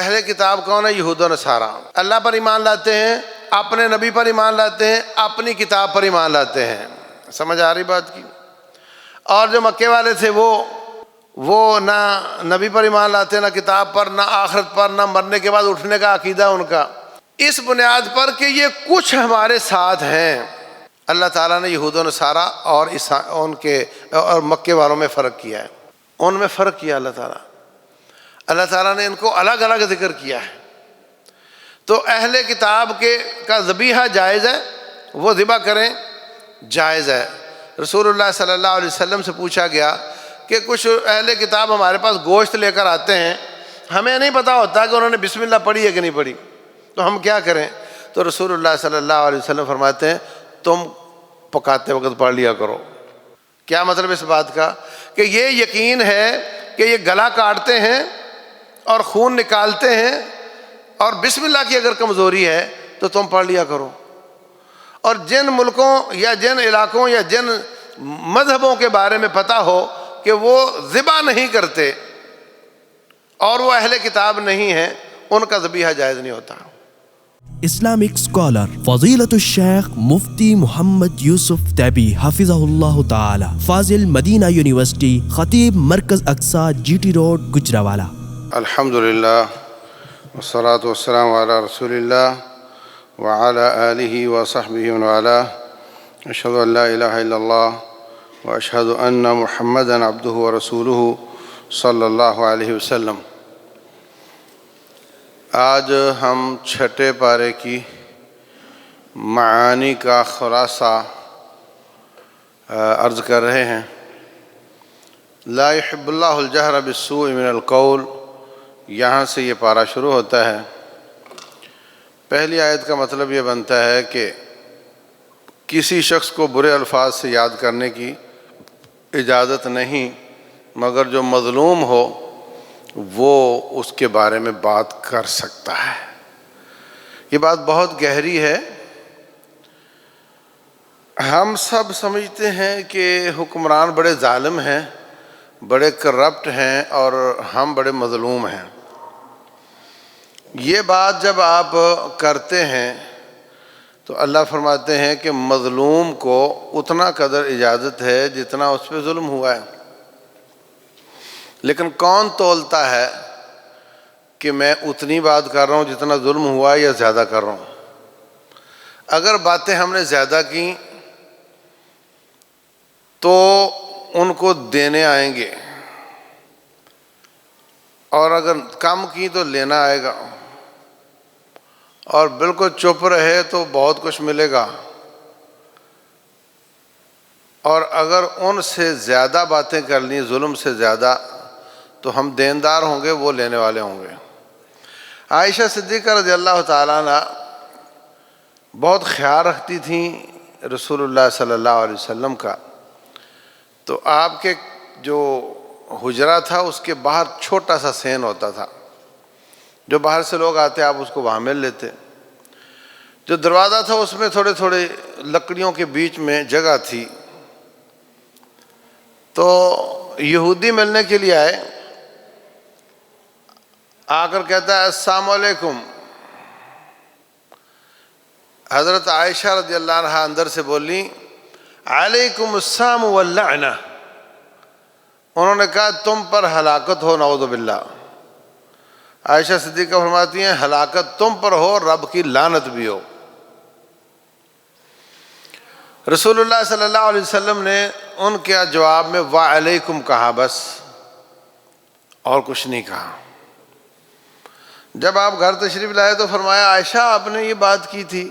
اہل کتاب کون ہے؟ یہود و نصارہ۔ اللہ پر ایمان لاتے ہیں، اپنے نبی پر ایمان لاتے ہیں، اپنی کتاب پر ایمان لاتے ہیں۔ سمجھ آ رہی بات کی؟ اور جو مکے والے تھے وہ نہ نبی پر ایمان لاتے، نہ کتاب پر، نہ آخرت پر، نہ مرنے کے بعد اٹھنے کا عقیدہ ان کا۔ اس بنیاد پر کہ یہ کچھ ہمارے ساتھ ہیں، اللہ تعالیٰ نے یہود و نصارہ اور ان کے اور مکے والوں میں فرق کیا ہے۔ ان میں فرق کیا اللہ تعالیٰ نے ان کو الگ الگ ذکر کیا ہے۔ تو اہل کتاب کا ذبیحہ جائز ہے، وہ ذبح کریں، جائز ہے۔ رسول اللہ صلی اللہ علیہ وسلم سے پوچھا گیا کہ کچھ اہل کتاب ہمارے پاس گوشت لے کر آتے ہیں، ہمیں نہیں پتہ ہوتا کہ انہوں نے بسم اللہ پڑھی ہے کہ نہیں پڑھی، تو ہم کیا کریں؟ تو رسول اللہ صلی اللہ علیہ وسلم فرماتے ہیں تم پکاتے وقت پڑھ لیا کرو۔ کیا مطلب اس بات کا؟ کہ یہ یقین ہے کہ یہ گلا کاٹتے ہیں اور خون نکالتے ہیں، اور بسم اللہ کی اگر کمزوری ہے تو تم پڑھ لیا کرو۔ اور جن ملکوں یا جن علاقوں یا جن مذہبوں کے بارے میں پتہ ہو کہ وہ ذبح نہیں کرتے اور وہ اہل کتاب نہیں ہیں، ان کا ذبیحہ جائز نہیں ہوتا۔ اسلامک اسکالر فضیلت الشیخ مفتی محمد یوسف تیبی حفظہ اللہ تعالی، فاضل مدینہ یونیورسٹی، خطیب مرکز اقصی، جی ٹی روڈ، گجرانوالہ۔ الحمدللہ والصلاة والسلام علی رسول اللہ وعلی آلہ وصحبہ ومن والاه، اشہد ان لا الہ الا اللہ واشہد ان محمدا عبدہ ورسولہ صلی اللہ علیہ وسلم۔ آج ہم چھٹے پارے کی معانی کا خلاصہ عرض کر رہے ہیں۔ لا يحب اللہ الجہر بالسوء من القول، یہاں سے یہ پارہ شروع ہوتا ہے۔ پہلی آیت کا مطلب یہ بنتا ہے کہ کسی شخص کو برے الفاظ سے یاد کرنے کی اجازت نہیں، مگر جو مظلوم ہو وہ اس کے بارے میں بات کر سکتا ہے۔ یہ بات بہت گہری ہے۔ ہم سب سمجھتے ہیں کہ حکمران بڑے ظالم ہیں، بڑے کرپٹ ہیں، اور ہم بڑے مظلوم ہیں۔ یہ بات جب آپ کرتے ہیں تو اللہ فرماتے ہیں کہ مظلوم کو اتنا قدر اجازت ہے جتنا اس پہ ظلم ہوا ہے، لیکن کون تولتا ہے کہ میں اتنی بات کر رہا ہوں جتنا ظلم ہوا ہے یا زیادہ کر رہا ہوں؟ اگر باتیں ہم نے زیادہ کی تو ان کو دینے آئیں گے، اور اگر کم کی تو لینا آئے گا، اور بالکل چپ رہے تو بہت کچھ ملے گا، اور اگر ان سے زیادہ باتیں کر لیں، ظلم سے زیادہ، تو ہم دیندار ہوں گے، وہ لینے والے ہوں گے۔ عائشہ صدیقہ رضی اللہ تعالیٰ عنہ بہت خیال رکھتی تھیں رسول اللہ صلی اللہ علیہ وسلم کا۔ تو آپ کے جو حجرہ تھا اس کے باہر چھوٹا سا سین ہوتا تھا، جو باہر سے لوگ آتے آپ اس کو وہاں مل لیتے۔ جو دروازہ تھا اس میں تھوڑے تھوڑے لکڑیوں کے بیچ میں جگہ تھی۔ تو یہودی ملنے کے لیے آئے، آ کر کہتا ہے السلام علیکم۔ حضرت عائشہ رضی اللہ عنہ اندر سے بولی علیکم السلام واللعنہ، انہوں نے کہا تم پر ہلاکت ہو، نعوذ باللہ۔ عائشہ صدیقہ فرماتی ہیں ہلاکت تم پر ہو، رب کی لعنت بھی ہو۔ رسول اللہ صلی اللہ علیہ وسلم نے ان کے جواب میں وعلیکم کہا، بس، اور کچھ نہیں کہا۔ جب آپ گھر تشریف لائے تو فرمایا عائشہ آپ نے یہ بات کی تھی،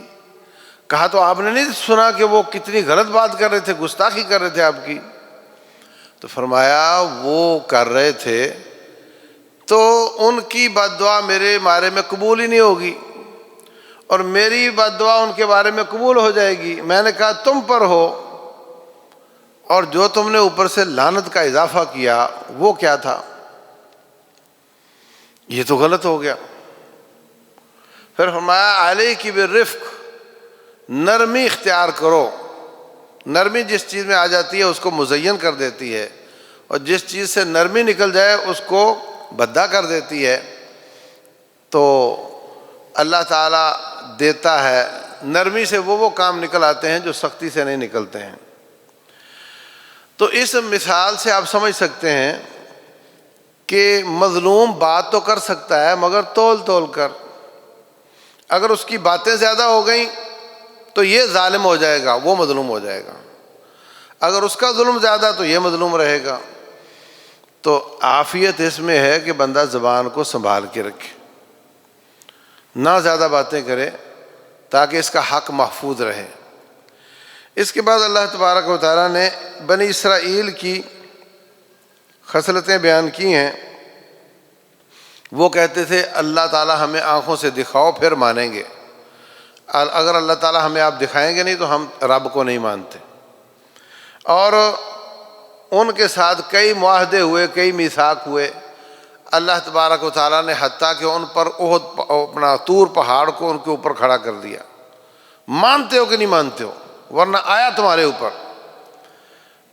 کہا تو آپ نے نہیں سنا کہ وہ کتنی غلط بات کر رہے تھے، گستاخی کر رہے تھے آپ کی؟ تو فرمایا وہ کر رہے تھے تو ان کی بد دعا میرے بارے میں قبول ہی نہیں ہوگی، اور میری بد دعا ان کے بارے میں قبول ہو جائے گی۔ میں نے کہا تم پر ہو، اور جو تم نے اوپر سے لعنت کا اضافہ کیا وہ کیا تھا؟ یہ تو غلط ہو گیا۔ پھر فرمایا علیک بالرفق، نرمی اختیار کرو۔ نرمی جس چیز میں آ جاتی ہے اس کو مزین کر دیتی ہے، اور جس چیز سے نرمی نکل جائے اس کو بھدا کر دیتی ہے۔ تو اللہ تعالیٰ دیتا ہے، نرمی سے وہ کام نکل آتے ہیں جو سختی سے نہیں نکلتے ہیں۔ تو اس مثال سے آپ سمجھ سکتے ہیں کہ مظلوم بات تو کر سکتا ہے مگر تول تول کر، اگر اس کی باتیں زیادہ ہو گئیں تو یہ ظالم ہو جائے گا، وہ مظلوم ہو جائے گا، اگر اس کا ظلم زیادہ تو یہ مظلوم رہے گا۔ تو عافیت اس میں ہے کہ بندہ زبان کو سنبھال کے رکھے، نہ زیادہ باتیں کرے تاکہ اس کا حق محفوظ رہے۔ اس کے بعد اللہ تبارک و تعالیٰ نے بنی اسرائیل کی خصلتیں بیان کی ہیں۔ وہ کہتے تھے اللہ تعالیٰ ہمیں آنکھوں سے دکھاؤ پھر مانیں گے، اگر اللہ تعالیٰ ہمیں آپ دکھائیں گے نہیں تو ہم رب کو نہیں مانتے۔ اور ان کے ساتھ کئی معاہدے ہوئے، کئی میثاق ہوئے۔ اللہ تبارک و تعالیٰ نے حتیٰ کہ ان پر احد اپنا طور پہاڑ کو ان کے اوپر کھڑا کر دیا، مانتے ہو کہ نہیں مانتے ہو، ورنہ آیا تمہارے اوپر۔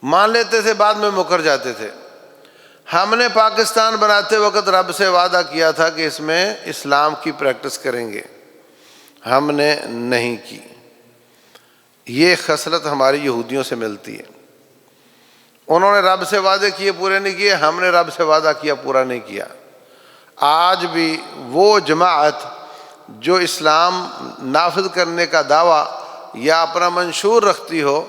مان لیتے تھے، بعد میں مکر جاتے تھے۔ ہم نے پاکستان بناتے وقت رب سے وعدہ کیا تھا کہ اس میں اسلام کی پریکٹس کریں گے، ہم نے نہیں کی۔ یہ خصلت ہماری یہودیوں سے ملتی ہے، انہوں نے رب سے وعدے کیے پورے نہیں کیے، ہم نے رب سے وعدہ کیا پورا نہیں کیا۔ آج بھی وہ جماعت جو اسلام نافذ کرنے کا دعویٰ یا اپنا منشور رکھتی ہو،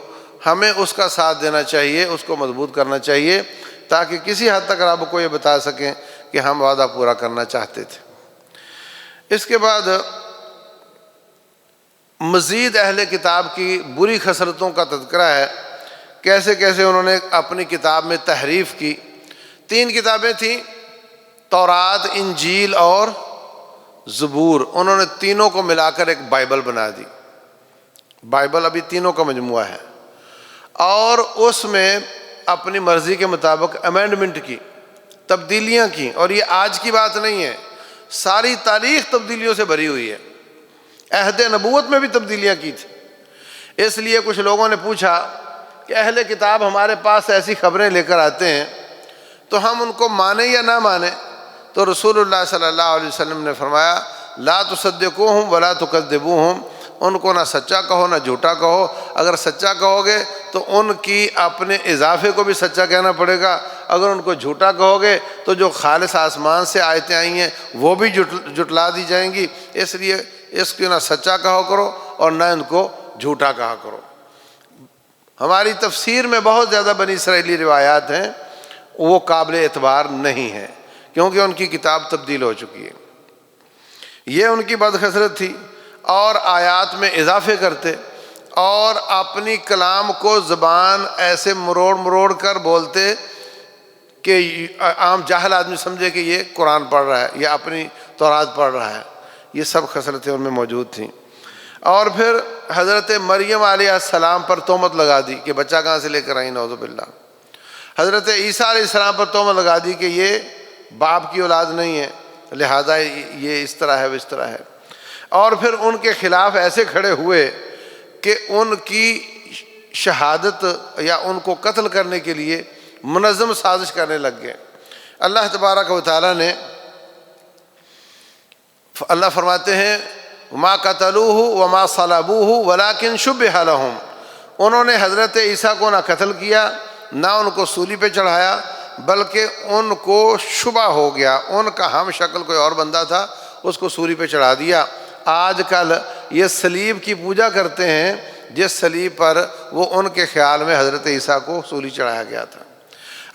ہمیں اس کا ساتھ دینا چاہیے، اس کو مضبوط کرنا چاہیے، تاکہ کسی حد تک رب کو یہ بتا سکیں کہ ہم وعدہ پورا کرنا چاہتے تھے۔ اس کے بعد مزید اہل کتاب کی بری خصلتوں کا تذکرہ ہے، کیسے کیسے انہوں نے اپنی کتاب میں تحریف کی۔ 3 کتابیں تھیں، تورات، انجیل اور زبور، انہوں نے تینوں کو ملا کر ایک بائبل بنا دی۔ بائبل ابھی تینوں کا مجموعہ ہے، اور اس میں اپنی مرضی کے مطابق امینڈمنٹ کی، تبدیلیاں کی، اور یہ آج کی بات نہیں ہے، ساری تاریخ تبدیلیوں سے بھری ہوئی ہے۔ عہد نبوت میں بھی تبدیلیاں کی تھی۔ اس لیے کچھ لوگوں نے پوچھا کہ اہل کتاب ہمارے پاس ایسی خبریں لے کر آتے ہیں تو ہم ان کو مانیں یا نہ مانیں؟ تو رسول اللہ صلی اللہ علیہ وسلم نے فرمایا لا تصدقوہم ولا تکذبوہم، ان کو نہ سچا کہو نہ جھوٹا کہو۔ اگر سچا کہو گے تو ان کی اپنے اضافے کو بھی سچا کہنا پڑے گا، اگر ان کو جھوٹا کہو گے تو جو خالص آسمان سے آیتیں آئی ہیں وہ بھی جھٹلا دی جائیں گی۔ اس لیے اس کو نہ سچا کہا کرو اور نہ ان کو جھوٹا کہا کرو۔ ہماری تفسیر میں بہت زیادہ بنی اسرائیلی روایات ہیں، وہ قابل اعتبار نہیں ہیں کیونکہ ان کی کتاب تبدیل ہو چکی ہے۔ یہ ان کی بدخصلت تھی، اور آیات میں اضافے کرتے اور اپنی کلام کو زبان ایسے مروڑ مروڑ کر بولتے کہ عام جاہل آدمی سمجھے کہ یہ قرآن پڑھ رہا ہے یا اپنی تورات پڑھ رہا ہے۔ یہ سب خصلتیں ان میں موجود تھیں۔ اور پھر حضرت مریم علیہ السلام پر تہمت لگا دی کہ بچہ کہاں سے لے کر آئی، نعوذ باللہ۔ حضرت عیسیٰ علیہ السلام پر تہمت لگا دی کہ یہ باپ کی اولاد نہیں ہے، لہذا یہ اس طرح ہے وہ اس طرح ہے۔ اور پھر ان کے خلاف ایسے کھڑے ہوئے کہ ان کی شہادت یا ان کو قتل کرنے کے لیے منظم سازش کرنے لگ گئے۔ اللہ تبارک و تعالیٰ نے، اللہ فرماتے ہیں ما قتلوہ وما صلبوہ ولکن شبہ لہم، انہوں نے حضرت عیسیٰ کو نہ قتل کیا نہ ان کو سولی پہ چڑھایا، بلکہ ان کو شبہ ہو گیا، ان کا ہم شکل کوئی اور بندہ تھا، اس کو سولی پہ چڑھا دیا۔ آج کل یہ صلیب کی پوجا کرتے ہیں جس صلیب پر وہ ان کے خیال میں حضرت عیسیٰ کو سولی چڑھایا گیا تھا۔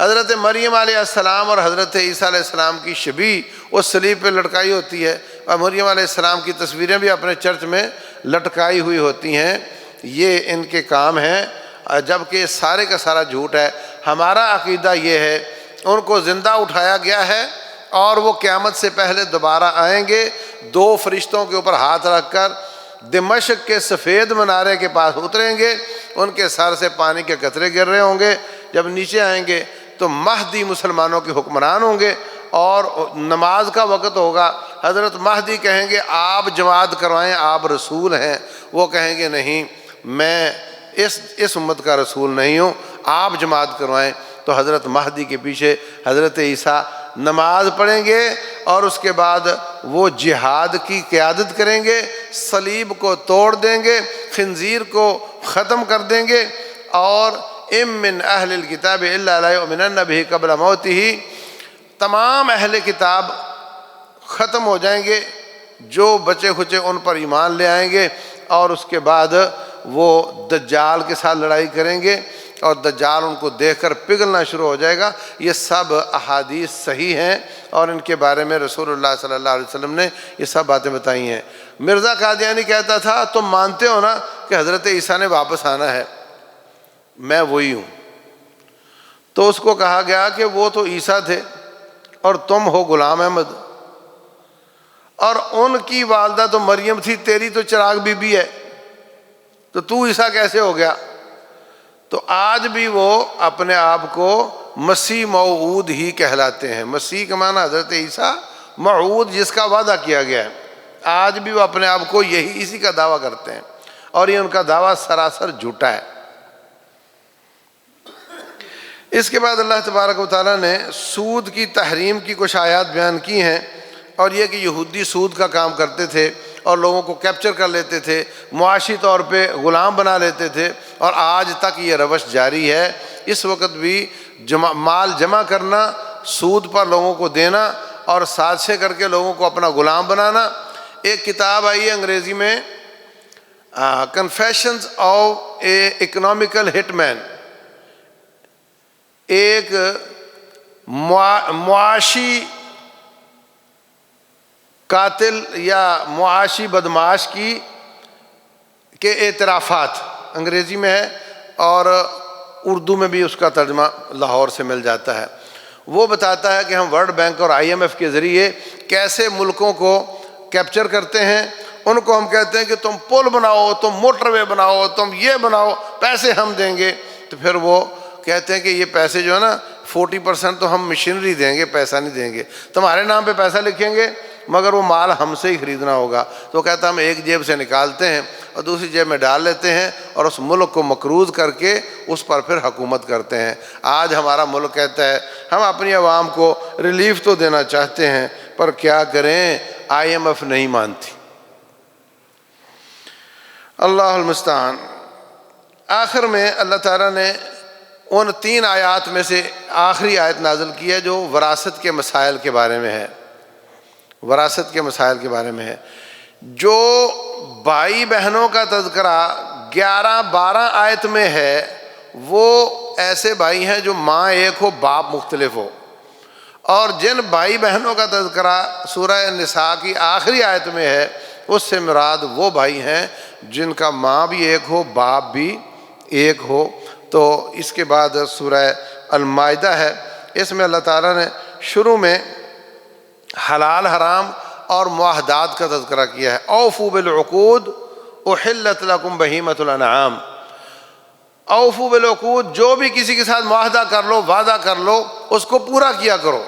حضرت مریم علیہ السلام اور حضرت عیسیٰ علیہ السلام کی شبیہ اس صلیب پہ لٹکائی ہوتی ہے، اور مریم علیہ السلام کی تصویریں بھی اپنے چرچ میں لٹکائی ہوئی ہوتی ہیں۔ یہ ان کے کام ہیں، جبکہ سارے کا سارا جھوٹ ہے۔ ہمارا عقیدہ یہ ہے ان کو زندہ اٹھایا گیا ہے اور وہ قیامت سے پہلے دوبارہ آئیں گے، 2 فرشتوں کے اوپر ہاتھ رکھ کر دمشق کے سفید منارے کے پاس اتریں گے، ان کے سر سے پانی کے قطرے گر رہے ہوں گے۔ جب نیچے آئیں گے تو مہدی مسلمانوں کے حکمران ہوں گے، اور نماز کا وقت ہوگا، حضرت مہدی کہیں گے آپ جماعت کروائیں، آپ رسول ہیں۔ وہ کہیں گے نہیں، میں اس امت کا رسول نہیں ہوں، آپ جماعت کروائیں۔ تو حضرت مہدی کے پیچھے حضرت عیسیٰ نماز پڑھیں گے اور اس کے بعد وہ جہاد کی قیادت کریں گے، صلیب کو توڑ دیں گے، خنزیر کو ختم کر دیں گے، اور ام من اہل الکتاب الا لیؤمنن بہ قبل موتہ، تمام اہل کتاب ختم ہو جائیں گے، جو بچے کھچے ان پر ایمان لے آئیں گے، اور اس کے بعد وہ دجال کے ساتھ لڑائی کریں گے اور دجال ان کو دیکھ کر پگھلنا شروع ہو جائے گا۔ یہ سب احادیث صحیح ہیں اور ان کے بارے میں رسول اللہ صلی اللہ علیہ وسلم نے یہ سب باتیں بتائی ہیں۔ مرزا قادیانی کہتا تھا تم مانتے ہو نا کہ حضرت عیسیٰ نے واپس آنا ہے؟ میں وہی ہوں۔ تو اس کو کہا گیا کہ وہ تو عیسیٰ تھے اور تم ہو غلام احمد، اور ان کی والدہ تو مریم تھی، تیری تو چراغ بی بی ہے، تو عیسیٰ کیسے ہو گیا؟ تو آج بھی وہ اپنے آپ کو مسیح موعود ہی کہلاتے ہیں۔ مسیح کا معنی حضرت عیسیٰ، موعود جس کا وعدہ کیا گیا ہے، آج بھی وہ اپنے آپ کو اسی کا دعویٰ کرتے ہیں، اور یہ ان کا دعویٰ سراسر جھوٹا ہے۔ اس کے بعد اللہ تبارک و تعالیٰ نے سود کی تحریم کی کچھ آیات بیان کی ہیں، اور یہ کہ یہودی سود کا کام کرتے تھے اور لوگوں کو کیپچر کر لیتے تھے، معاشی طور پہ غلام بنا لیتے تھے، اور آج تک یہ روش جاری ہے۔ اس وقت بھی مال جمع کرنا، سود پر لوگوں کو دینا اور سازشیں کر کے لوگوں کو اپنا غلام بنانا۔ ایک کتاب آئی ہے انگریزی میں، کنفیشنز آف اے اکنامیکل ہٹ مین، ایک معاشی قاتل یا معاشی بدمعاش کے اعترافات، انگریزی میں ہے اور اردو میں بھی اس کا ترجمہ لاہور سے مل جاتا ہے۔ وہ بتاتا ہے کہ ہم ورلڈ بینک اور IMF کے ذریعے کیسے ملکوں کو کیپچر کرتے ہیں۔ ان کو ہم کہتے ہیں کہ تم پل بناؤ، تم موٹر وے بناؤ، تم یہ بناؤ، پیسے ہم دیں گے۔ تو پھر وہ کہتے ہیں کہ یہ پیسے جو ہے نا 40% تو ہم مشینری دیں گے، پیسہ نہیں دیں گے، تمہارے نام پہ پیسہ لکھیں گے مگر وہ مال ہم سے ہی خریدنا ہوگا۔ تو کہتا ہم ایک جیب سے نکالتے ہیں اور دوسری جیب میں ڈال لیتے ہیں اور اس ملک کو مقروض کر کے اس پر پھر حکومت کرتے ہیں۔ آج ہمارا ملک کہتا ہے ہم اپنی عوام کو ریلیف تو دینا چاہتے ہیں پر کیا کریں، IMF نہیں مانتی۔ اللہ المستعان۔ آخر میں اللہ تعالیٰ نے ان 3 آیات میں سے آخری آیت نازل کی ہے جو وراثت کے مسائل کے بارے میں ہے، وراثت کے مسائل کے بارے میں ہے۔ جو بھائی بہنوں کا تذکرہ 11-12 آیت میں ہے وہ ایسے بھائی ہیں جو ماں ایک ہو باپ مختلف ہو، اور جن بھائی بہنوں کا تذکرہ سورہ نساء کی آخری آیت میں ہے اس سے مراد وہ بھائی ہیں جن کا ماں بھی ایک ہو باپ بھی ایک ہو۔ تو اس کے بعد سورہ المائدہ ہے، اس میں اللہ تعالیٰ نے شروع میں حلال حرام اور معاہدات کا تذکرہ کیا ہے۔ اوفوا بالعقود احلت لکم بہیمۃ الانعام، اوفوا بالعقود، جو بھی کسی کے ساتھ معاہدہ کر لو، وعدہ کر لو، اس کو پورا کیا کرو،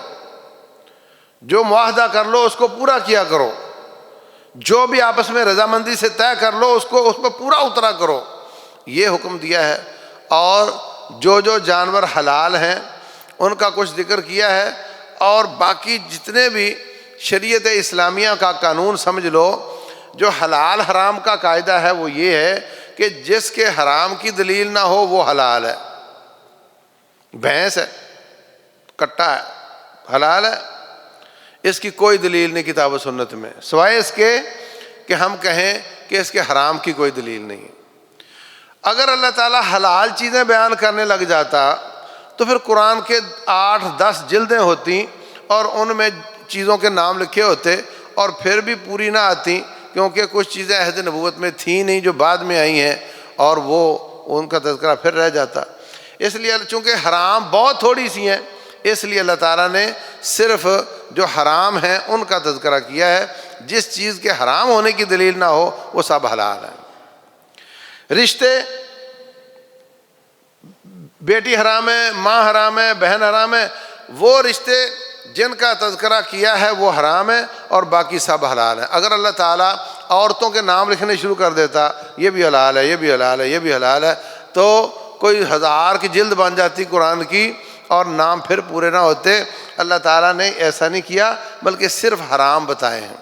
جو معاہدہ کر لو اس کو پورا کیا کرو، جو بھی آپس میں رضامندی سے طے کر لو اس پر پورا اترا کرو، یہ حکم دیا ہے۔ اور جو جانور حلال ہیں ان کا کچھ ذکر کیا ہے، اور باقی جتنے بھی شریعت اسلامیہ کا قانون سمجھ لو، جو حلال حرام کا قاعدہ ہے وہ یہ ہے کہ جس کے حرام کی دلیل نہ ہو وہ حلال ہے۔ بھینس ہے، کٹا ہے، حلال ہے، اس کی کوئی دلیل نہیں کتاب و سنت میں، سوائے اس کے کہ ہم کہیں کہ اس کے حرام کی کوئی دلیل نہیں۔ اگر اللہ تعالیٰ حلال چیزیں بیان کرنے لگ جاتا تو پھر قرآن کے 8-10 جلدیں ہوتی اور ان میں چیزوں کے نام لکھے ہوتے، اور پھر بھی پوری نہ آتی کیونکہ کچھ چیزیں عہد نبوت میں تھیں نہیں جو بعد میں آئی ہیں، اور وہ ان کا تذکرہ پھر رہ جاتا۔ اس لیے چونکہ حرام بہت تھوڑی سی ہیں، اس لیے اللہ تعالیٰ نے صرف جو حرام ہیں ان کا تذکرہ کیا ہے، جس چیز کے حرام ہونے کی دلیل نہ ہو وہ سب حلال ہیں۔ رشتے، بیٹی حرام ہے، ماں حرام ہے، بہن حرام ہے، وہ رشتے جن کا تذکرہ کیا ہے وہ حرام ہے اور باقی سب حلال ہیں۔ اگر اللہ تعالیٰ عورتوں کے نام لکھنے شروع کر دیتا، یہ بھی حلال ہے، یہ بھی حلال ہے، یہ بھی حلال ہے، تو کوئی 1000 کی جلد بن جاتی قرآن کی، اور نام پھر پورے نہ ہوتے۔ اللہ تعالیٰ نے ایسا نہیں کیا بلکہ صرف حرام بتائے ہیں۔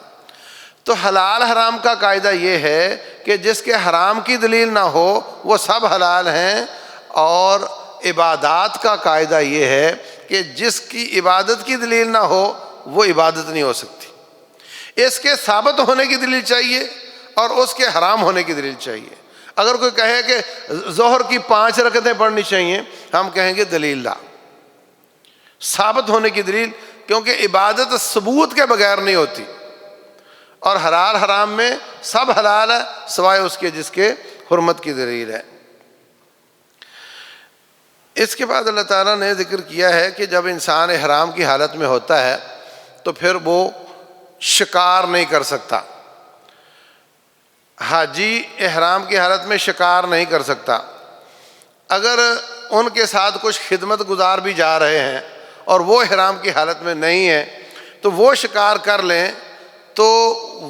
تو حلال حرام کا قاعدہ یہ ہے کہ جس کے حرام کی دلیل نہ ہو وہ سب حلال ہیں، اور عبادات کا قاعدہ یہ ہے کہ جس کی عبادت کی دلیل نہ ہو وہ عبادت نہیں ہو سکتی۔ اس کے ثابت ہونے کی دلیل چاہیے اور اس کے حرام ہونے کی دلیل چاہیے۔ اگر کوئی کہے کہ ظہر کی 5 رکعتیں پڑھنی چاہیے، ہم کہیں گے دلیل لا، ثابت ہونے کی دلیل، کیونکہ عبادت ثبوت کے بغیر نہیں ہوتی، اور حلال حرام میں سب حلال ہے سوائے اس کے جس کے حرمت کی دلیل ہے۔ اس کے بعد اللہ تعالیٰ نے ذکر کیا ہے کہ جب انسان احرام کی حالت میں ہوتا ہے تو پھر وہ شکار نہیں کر سکتا۔ حاجی احرام کی حالت میں شکار نہیں کر سکتا۔ اگر ان کے ساتھ کچھ خدمت گزار بھی جا رہے ہیں اور وہ احرام کی حالت میں نہیں ہے تو وہ شکار کر لیں تو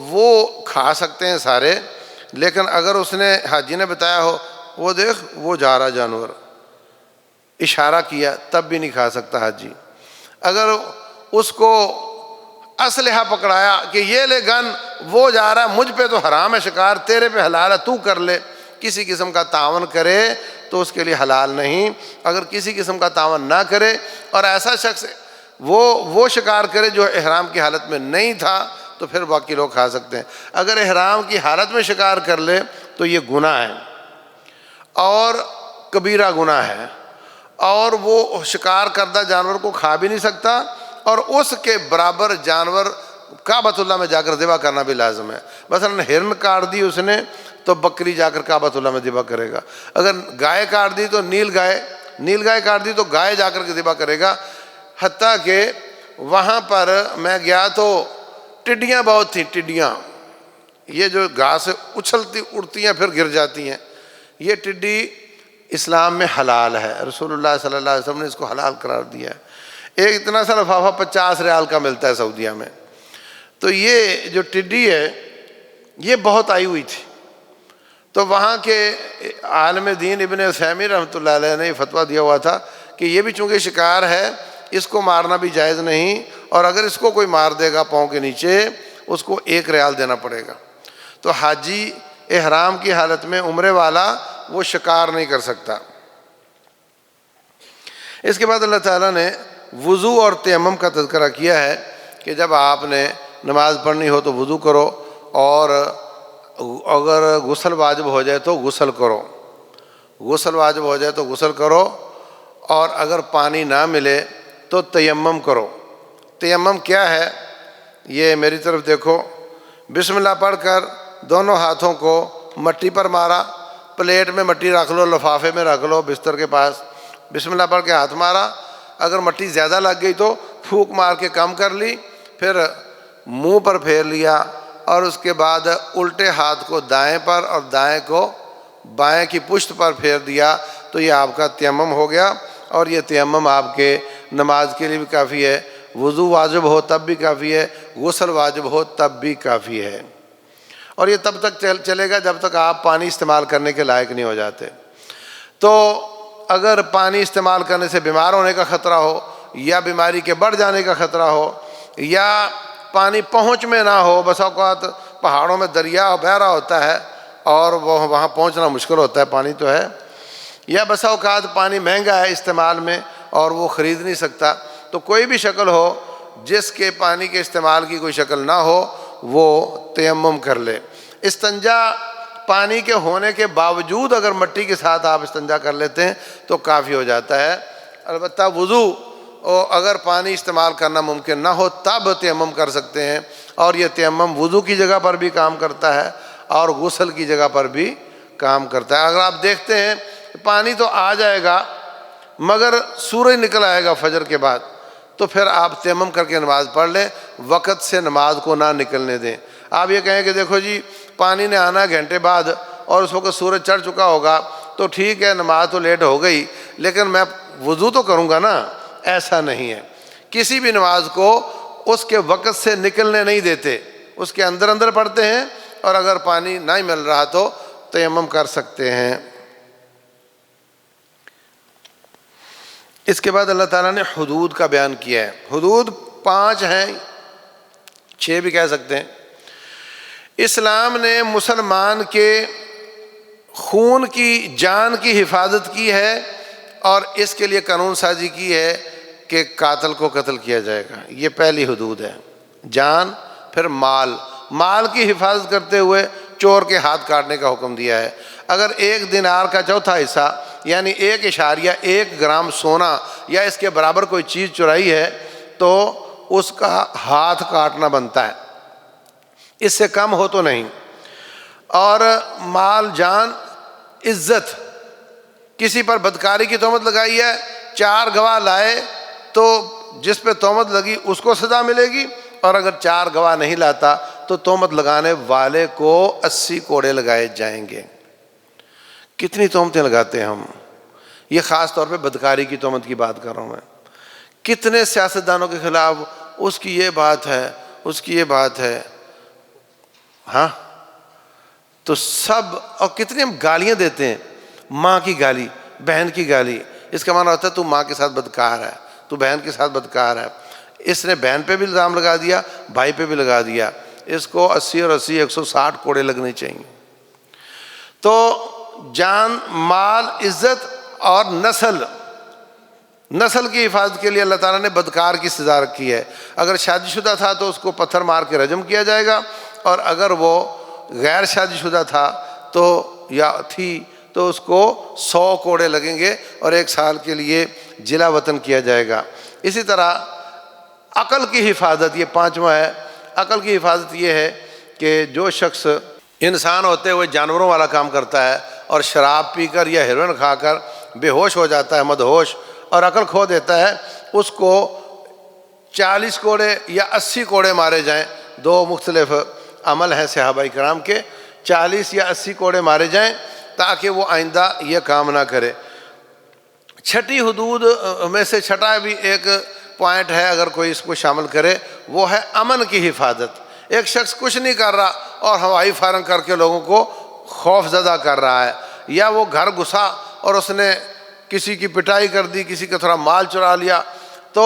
وہ کھا سکتے ہیں سارے، لیکن اگر اس نے حاجی نے بتایا ہو وہ دیکھ وہ جا رہا جانور، اشارہ کیا، تب بھی نہیں کھا سکتا حاجی۔ اگر اس کو اسلحہ پکڑایا کہ یہ لے گن، وہ جا رہا ہے، مجھ پہ تو حرام ہے شکار، تیرے پہ حلال ہے تو کر لے، کسی قسم کا تعاون کرے تو اس کے لیے حلال نہیں۔ اگر کسی قسم کا تعاون نہ کرے اور ایسا شخص وہ شکار کرے جو احرام کی حالت میں نہیں تھا تو پھر باقی لوگ کھا سکتے ہیں۔ اگر احرام کی حالت میں شکار کر لے تو یہ گناہ ہے اور کبیرہ گناہ ہے، اور وہ شکار کردہ جانور کو کھا بھی نہیں سکتا، اور اس کے برابر جانور کعبۃ اللہ میں جا کر ذبح کرنا بھی لازم ہے۔ مثلا ہرن کاٹ دی اس نے تو بکری جا کر کعبۃ اللہ میں ذبح کرے گا، اگر گائے کاٹ دی تو نیل گائے کاٹ دی تو گائے جا کر کے ذبح کرے گا۔ حتیٰ کہ وہاں پر میں گیا تو ٹڈیاں بہت تھیں، ٹڈیاں یہ جو گھاس سے اچھلتی اڑتی ہیں پھر گر جاتی ہیں، یہ ٹڈی اسلام میں حلال ہے، رسول اللہ صلی اللہ علیہ وسلم نے اس کو حلال قرار دیا ہے۔ ایک اتنا سا لفافہ 50 ریال کا ملتا ہے سعودیہ میں، تو یہ جو ٹڈی ہے یہ بہت آئی ہوئی تھی، تو وہاں کے عالم دین ابن عثیمین رحمۃ اللہ علیہ نے فتویٰ دیا ہوا تھا کہ یہ بھی چونکہ شکار ہے اس کو مارنا بھی جائز نہیں، اور اگر اس کو کوئی مار دے گا پاؤں کے نیچے اس کو 1 ریال دینا پڑے گا۔ تو حاجی احرام کی حالت میں عمرے والا وہ شکار نہیں کر سکتا۔ اس کے بعد اللہ تعالیٰ نے وضو اور تیمم کا تذکرہ کیا ہے کہ جب آپ نے نماز پڑھنی ہو تو وضو کرو، اور اگر غسل واجب ہو جائے تو غسل کرو، غسل واجب ہو جائے تو غسل کرو، اور اگر پانی نہ ملے تو تیمم کرو۔ تیمم کیا ہے؟ یہ میری طرف دیکھو، بسم اللہ پڑھ کر دونوں ہاتھوں کو مٹی پر مارا، پلیٹ میں مٹی رکھ لو، لفافے میں رکھ لو بستر کے پاس، بسم اللہ پڑھ کے ہاتھ مارا، اگر مٹی زیادہ لگ گئی تو پھونک مار کے کم کر لی، پھر منہ پر پھیر لیا، اور اس کے بعد الٹے ہاتھ کو دائیں پر اور دائیں کو بائیں کی پشت پر پھیر دیا، تو یہ آپ کا تیمم ہو گیا۔ اور یہ تیمم آپ کے نماز کے لیے بھی کافی ہے، وضو واجب ہو تب بھی کافی ہے، غسل واجب ہو تب بھی کافی ہے، اور یہ تب تک چلے گا جب تک آپ پانی استعمال کرنے کے لائق نہیں ہو جاتے۔ تو اگر پانی استعمال کرنے سے بیمار ہونے کا خطرہ ہو، یا بیماری کے بڑھ جانے کا خطرہ ہو، یا پانی پہنچ میں نہ ہو، بس اوقات پہاڑوں میں دریا بہہ رہا ہوتا ہے اور وہ وہاں پہنچنا مشکل ہوتا ہے، پانی تو ہے، یا بسا اوقات پانی مہنگا ہے استعمال میں اور وہ خرید نہیں سکتا، تو کوئی بھی شکل ہو جس کے پانی کے استعمال کی کوئی شکل نہ ہو وہ تیمم کر لے۔ استنجا پانی کے ہونے کے باوجود اگر مٹی کے ساتھ آپ استنجا کر لیتے ہیں تو کافی ہو جاتا ہے۔ البتہ وضو اگر پانی استعمال کرنا ممکن نہ ہو تب تیمم کر سکتے ہیں، اور یہ تیمم وضو کی جگہ پر بھی کام کرتا ہے اور غسل کی جگہ پر بھی کام کرتا ہے۔ اگر آپ دیکھتے ہیں پانی تو آ جائے گا مگر سورج نکل آئے گا فجر کے بعد، تو پھر آپ تیمم کر کے نماز پڑھ لیں، وقت سے نماز کو نہ نکلنے دیں۔ آپ یہ کہیں کہ دیکھو جی پانی نے آنا گھنٹے بعد اور اس وقت سورج چڑھ چکا ہوگا تو ٹھیک ہے نماز تو لیٹ ہو گئی لیکن میں وضو تو کروں گا نا، ایسا نہیں ہے۔ کسی بھی نماز کو اس کے وقت سے نکلنے نہیں دیتے، اس کے اندر اندر پڑھتے ہیں، اور اگر پانی نہیں مل رہا تو تیمم کر سکتے ہیں۔ اس کے بعد اللہ تعالیٰ نے حدود کا بیان کیا ہے. حدود 5 ہیں، 6 بھی کہہ سکتے ہیں. اسلام نے مسلمان کے خون کی، جان کی حفاظت کی ہے، اور اس کے لیے قانون سازی کی ہے کہ قاتل کو قتل کیا جائے گا. یہ پہلی حدود ہے. جان، پھر مال کی حفاظت کرتے ہوئے چور کے ہاتھ کاٹنے کا حکم دیا ہے. اگر 1 دینار کا چوتھا حصہ یعنی 1.1 گرام سونا یا اس کے برابر کوئی چیز چرائی ہے تو اس کا ہاتھ کاٹنا بنتا ہے، اس سے کم ہو تو نہیں. اور مال، جان، عزت. کسی پر بدکاری کی تہمت لگائی ہے، 4 گواہ لائے تو جس پہ تہمت لگی اس کو سزا ملے گی، اور اگر 4 گواہ نہیں لاتا تو تہمت لگانے والے کو 80 کوڑے لگائے جائیں گے. کتنی تہمتیں لگاتے ہیں ہم. یہ خاص طور پہ بدکاری کی تہمت کی بات کر رہا ہوں میں. کتنے سیاستدانوں کے خلاف اس کی یہ بات ہے، اس کی یہ بات ہے. ہاں تو سب، اور کتنی ہم گالیاں دیتے ہیں. ماں کی گالی، بہن کی گالی، اس کا معنی ہوتا ہے تو ماں کے ساتھ بدکار ہے، تو بہن کے ساتھ بدکار ہے. اس نے بہن پہ بھی الزام لگا دیا، بھائی پہ بھی لگا دیا. اس کو 80 اور 80 160 کوڑے لگنے چاہیے. تو جان، مال، عزت اور نسل کی حفاظت کے لیے اللہ تعالیٰ نے بدکار کی سزا رکھی ہے. اگر شادی شدہ تھا تو اس کو پتھر مار کے رجم کیا جائے گا، اور اگر وہ غیر شادی شدہ تھا تو یا تھی تو اس کو 100 کوڑے لگیں گے اور 1 سال کے لیے جلا وطن کیا جائے گا. اسی طرح عقل کی حفاظت، یہ 5واں ہے. عقل کی حفاظت یہ ہے کہ جو شخص انسان ہوتے ہوئے جانوروں والا کام کرتا ہے اور شراب پی کر یا ہیروئن کھا کر بے ہوش ہو جاتا ہے، مدہوش، اور عقل کھو دیتا ہے، اس کو 40 کوڑے یا 80 کوڑے مارے جائیں. 2 مختلف عمل ہیں صحابہ کرام کے. 40 یا 80 کوڑے مارے جائیں تاکہ وہ آئندہ یہ کام نہ کرے. 6ٹھی حدود میں سے 6ٹھا بھی ایک پوائنٹ ہے، اگر کوئی اس کو شامل کرے، وہ ہے امن کی حفاظت. ایک شخص کچھ نہیں کر رہا اور ہوائی فائرنگ کر کے لوگوں کو خوف زدہ کر رہا ہے، یا وہ گھر گھسا اور اس نے کسی کی پٹائی کر دی، کسی کا تھوڑا مال چرا لیا. تو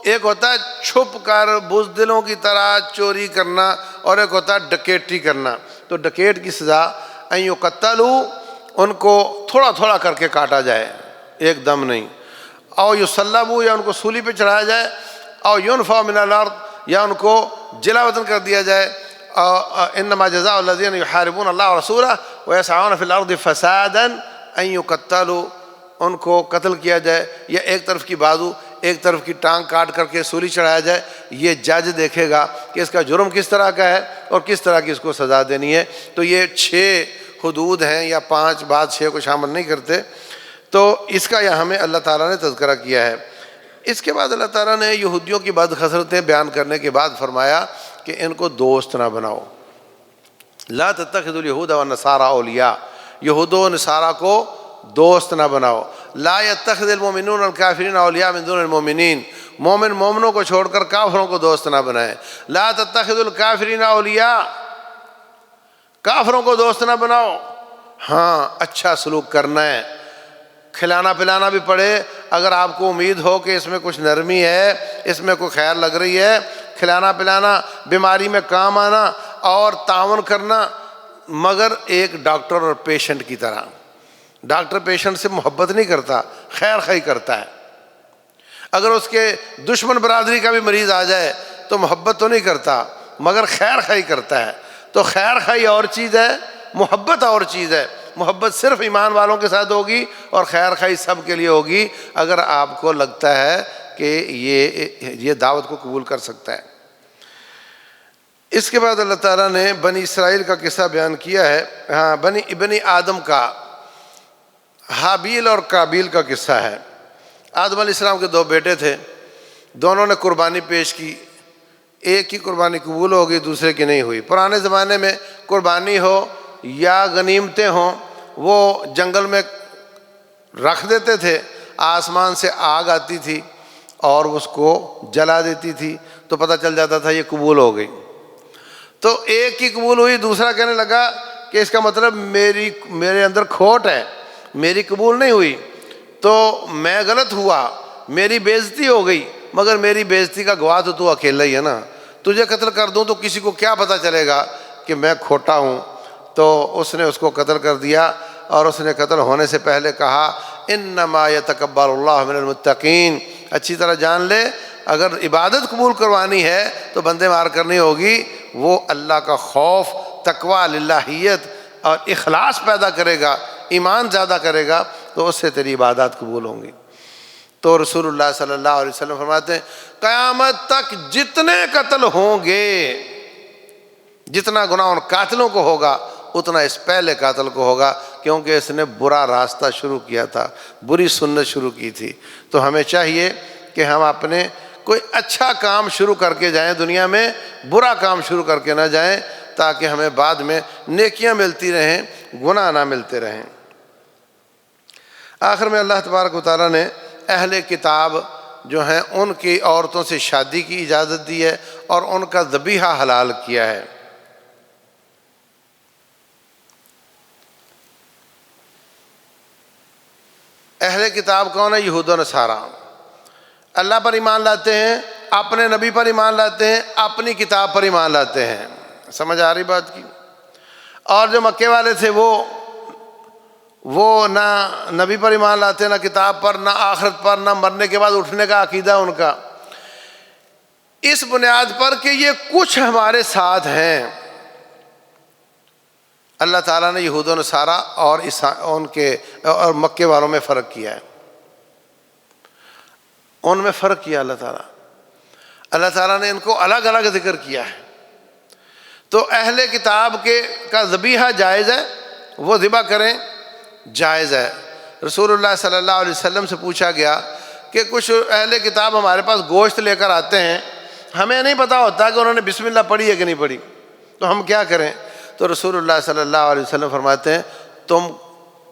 ایک ہوتا ہے چھپ کر بزدلوں کی طرح چوری کرنا، اور ایک ہوتا ہے ڈکیٹی کرنا. تو ڈکیٹ کی سزا ان یقتلوا، ان کو تھوڑا تھوڑا کر کے کاٹا جائے، ایک دم نہیں. او یصلبوا، یا ان کو سولی پہ چڑھایا جائے. او ینفوا من الارض، یا ان کو جلا وطن کر دیا جائے. انما جزاء الذین یحاربون اللہ ورسولہ ویسعون فی الارض فسادا ان یقتلوا، ان کو قتل کیا جائے، یا ایک طرف کی بازو ایک طرف کی ٹانگ کاٹ کر کے سولی چڑھایا جائے. یہ جج دیکھے گا کہ اس کا جرم کس طرح کا ہے اور کس طرح کی اس کو سزا دینی ہے. تو یہ 6 حدود ہیں، یا 5 بعد 6 کو شامل نہیں کرتے. تو اس کا یہاں ہمیں اللہ تعالیٰ نے تذکرہ کیا ہے. اس کے بعد اللہ تعالیٰ نے یہودیوں کی بد خصلتیں بیان کرنے کے بعد فرمایا کہ ان کو دوست نہ بناؤ. لا تتخذوا اليهود والنصارى اولیاء، یہود و نصارہ کو دوست نہ بناؤ. لا يتخذ المؤمنون الكافرین اولیاء من دون المؤمنین، مومن مومنوں کو چھوڑ کر کافروں کو دوست نہ بنائیں. لا تتخذوا الکافرین اولیاء، کافروں کو دوست نہ بناؤ. ہاں اچھا سلوک کرنا ہے، کھلانا پلانا بھی پڑے. اگر آپ کو امید ہو کہ اس میں کچھ نرمی ہے، اس میں کوئی خیر لگ رہی ہے، کھلانا پلانا، بیماری میں کام آنا اور تعاون کرنا، مگر ایک ڈاکٹر اور پیشنٹ کی طرح. ڈاکٹر پیشنٹ سے محبت نہیں کرتا، خیر خواہی کرتا ہے. اگر اس کے دشمن برادری کا بھی مریض آ جائے تو محبت تو نہیں کرتا مگر خیر خواہی کرتا ہے. تو خیر خواہی اور چیز ہے، محبت اور چیز ہے. محبت صرف ایمان والوں کے ساتھ ہوگی اور خیر خواہی سب کے لیے ہوگی اگر آپ کو لگتا ہے کہ یہ دعوت کو قبول کر سکتا ہے. اس کے بعد اللہ تعالیٰ نے بنی اسرائیل کا قصہ بیان کیا ہے. ہاں، بنی آدم کا، حابیل اور قابیل کا قصہ ہے. آدم علیہ السلام کے 2 بیٹے تھے، دونوں نے قربانی پیش کی. ایک کی قربانی قبول ہو گئی، دوسرے کی نہیں ہوئی. پرانے زمانے میں قربانی ہو یا غنیمتیں ہوں، وہ جنگل میں رکھ دیتے تھے، آسمان سے آگ آتی تھی اور اس کو جلا دیتی تھی تو پتہ چل جاتا تھا یہ قبول ہو گئی. تو ایک کی قبول ہوئی، دوسرا کہنے لگا کہ اس کا مطلب میرے اندر کھوٹ ہے، میری قبول نہیں ہوئی، تو میں غلط ہوا، میری بےعزتی ہو گئی، مگر میری بےعزتی کا گواہ تو اکیلا ہی ہے نا، تجھے قتل کر دوں تو کسی کو کیا پتہ چلے گا کہ میں کھوٹا ہوں۔ تو اس نے اس کو قتل کر دیا، اور اس نے قتل ہونے سے پہلے کہا انما یتقبل اللہ من المتقین، اچھی طرح جان لے اگر عبادت قبول کروانی ہے تو بندے مار کرنی ہوگی، وہ اللہ کا خوف، تقویٰ، للہیت اور اخلاص پیدا کرے گا، ایمان زیادہ کرے گا، تو اس سے تیری عبادات قبول ہوں گی۔ تو رسول اللہ صلی اللہ علیہ وسلم فرماتے ہیں قیامت تک جتنے قتل ہوں گے، جتنا گناہ ان قاتلوں کو ہوگا اتنا اس پہلے قاتل کو ہوگا، کیونکہ اس نے برا راستہ شروع کیا تھا، بری سنت شروع کی تھی۔ تو ہمیں چاہیے کہ ہم اپنے کوئی اچھا کام شروع کر کے جائیں دنیا میں، برا کام شروع کر کے نہ جائیں، تاکہ ہمیں بعد میں نیکیاں ملتی رہیں، گناہ نہ ملتے رہیں۔ آخر میں اللہ تبارک و تعالیٰ نے اہل کتاب جو ہیں ان کی عورتوں سے شادی کی اجازت دی ہے اور ان کا ذبیحہ حلال کیا ہے۔ اہل کتاب کون ہے؟ یہود و نصارہ۔ اللہ پر ایمان لاتے ہیں، اپنے نبی پر ایمان لاتے ہیں، اپنی کتاب پر ایمان لاتے ہیں۔ سمجھ آ رہی بات کی؟ اور جو مکے والے تھے وہ نہ نبی پر ایمان لاتے، نہ کتاب پر، نہ آخرت پر، نہ مرنے کے بعد اٹھنے کا عقیدہ ان کا، اس بنیاد پر کہ یہ کچھ ہمارے ساتھ ہیں۔ اللہ تعالیٰ نے یہود و نصارہ اور مکے والوں میں فرق کیا ہے، ان میں فرق کیا اللہ تعالیٰ نے ان کو الگ الگ ذکر کیا ہے۔ تو اہل کتاب کا ذبیحہ جائز ہے، وہ ذبح کریں، جائز ہے۔ رسول اللہ صلی اللہ علیہ وسلم سے پوچھا گیا کہ کچھ اہل کتاب ہمارے پاس گوشت لے کر آتے ہیں، ہمیں نہیں پتہ ہوتا کہ انہوں نے بسم اللہ پڑھی ہے کہ نہیں پڑھی، تو ہم کیا کریں؟ تو رسول اللہ صلی اللہ علیہ وسلم فرماتے ہیں تم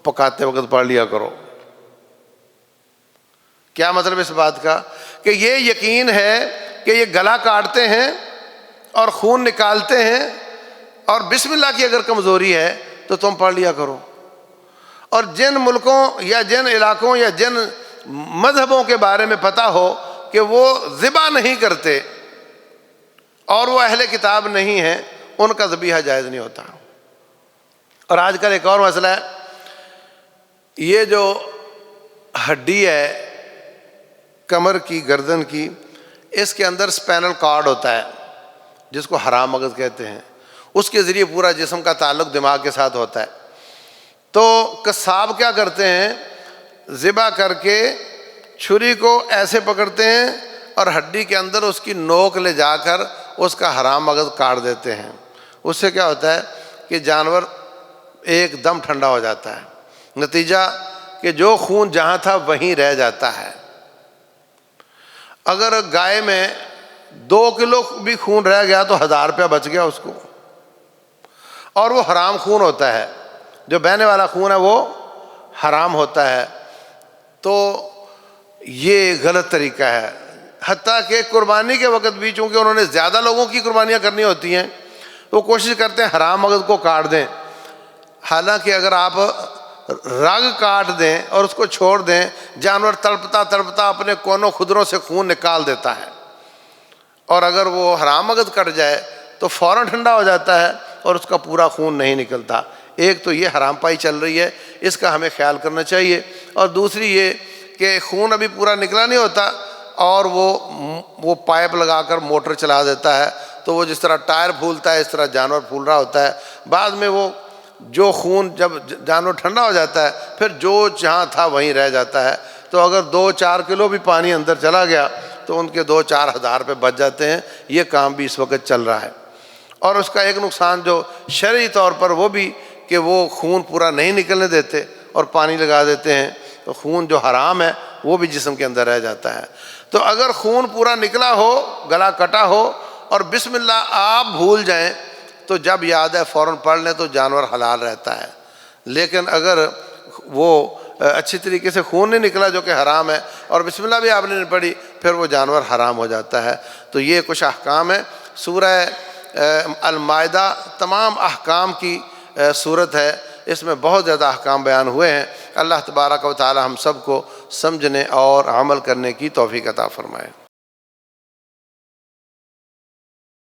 پکاتے وقت پڑھ لیا کرو۔ کیا مطلب اس بات کا؟ کہ یہ یقین ہے کہ یہ گلا کاٹتے ہیں اور خون نکالتے ہیں، اور بسم اللہ کی اگر کمزوری ہے تو تم پڑھ لیا کرو۔ اور جن ملکوں یا جن علاقوں یا جن مذہبوں کے بارے میں پتہ ہو کہ وہ ذبح نہیں کرتے اور وہ اہل کتاب نہیں ہیں، ان کا ذبیحہ جائز نہیں ہوتا۔ اور آج کل ایک اور مسئلہ ہے، یہ جو ہڈی ہے کمر کی، گردن کی، اس کے اندر اسپینل کارڈ ہوتا ہے جس کو حرام مغز کہتے ہیں، اس کے ذریعے پورا جسم کا تعلق دماغ کے ساتھ ہوتا ہے۔ تو قصاب کیا کرتے ہیں؟ ذبح کر کے چھری کو ایسے پکڑتے ہیں اور ہڈی کے اندر اس کی نوک لے جا کر اس کا حرام مغز کاٹ دیتے ہیں۔ اس سے کیا ہوتا ہے کہ جانور ایک دم ٹھنڈا ہو جاتا ہے، نتیجہ کہ جو خون جہاں تھا وہیں رہ جاتا ہے۔ اگر گائے میں 2 کلو بھی خون رہ گیا تو 1000 روپیہ بچ گیا اس کو، اور وہ حرام خون ہوتا ہے، جو بہنے والا خون ہے وہ حرام ہوتا ہے۔ تو یہ غلط طریقہ ہے۔ حتیٰ کہ قربانی کے وقت بھی چونکہ انہوں نے زیادہ لوگوں کی قربانیاں کرنی ہوتی ہیں، وہ کوشش کرتے ہیں حرام مغز کو کاٹ دیں، حالانکہ اگر آپ رگ کاٹ دیں اور اس کو چھوڑ دیں، جانور تڑپتا تڑپتا اپنے کونوں خدروں سے خون نکال دیتا ہے، اور اگر وہ حرام مغز کٹ جائے تو فوراً ٹھنڈا ہو جاتا ہے اور اس کا پورا خون نہیں نکلتا۔ ایک تو یہ حرام پائی چل رہی ہے، اس کا ہمیں خیال کرنا چاہیے، اور دوسری یہ کہ خون ابھی پورا نکلا نہیں ہوتا اور وہ پائپ لگا کر موٹر چلا دیتا ہے، تو وہ جس طرح ٹائر پھولتا ہے اس طرح جانور پھول رہا ہوتا ہے۔ بعد میں وہ جو خون جب جانور ٹھنڈا ہو جاتا ہے پھر جو جہاں تھا وہیں رہ جاتا ہے۔ تو اگر 2-4 کلو بھی پانی اندر چلا گیا تو ان کے 2-4 ہزار روپے بچ جاتے ہیں۔ یہ کام بھی اس وقت چل رہا ہے۔ اور اس کا ایک نقصان جو شرعی طور پر وہ بھی کہ وہ خون پورا نہیں نکلنے دیتے اور پانی لگا دیتے ہیں، تو خون جو حرام ہے وہ بھی جسم کے اندر رہ جاتا ہے۔ تو اگر خون پورا نکلا ہو، گلا کٹا ہو اور بسم اللہ آپ بھول جائیں تو جب یاد ہے فوراً پڑھ لیں تو جانور حلال رہتا ہے۔ لیکن اگر وہ اچھی طریقے سے خون نہیں نکلا جو کہ حرام ہے اور بسم اللہ بھی آپ نے نہیں پڑھی، پھر وہ جانور حرام ہو جاتا ہے۔ تو یہ کچھ احکام ہے۔ سورہ المائدہ تمام احکام کی صورت ہے، اس میں بہت زیادہ احکام بیان ہوئے ہیں۔ اللہ تبارک و تعالی ہم سب کو سمجھنے اور عمل کرنے کی توفیق عطا فرمائے۔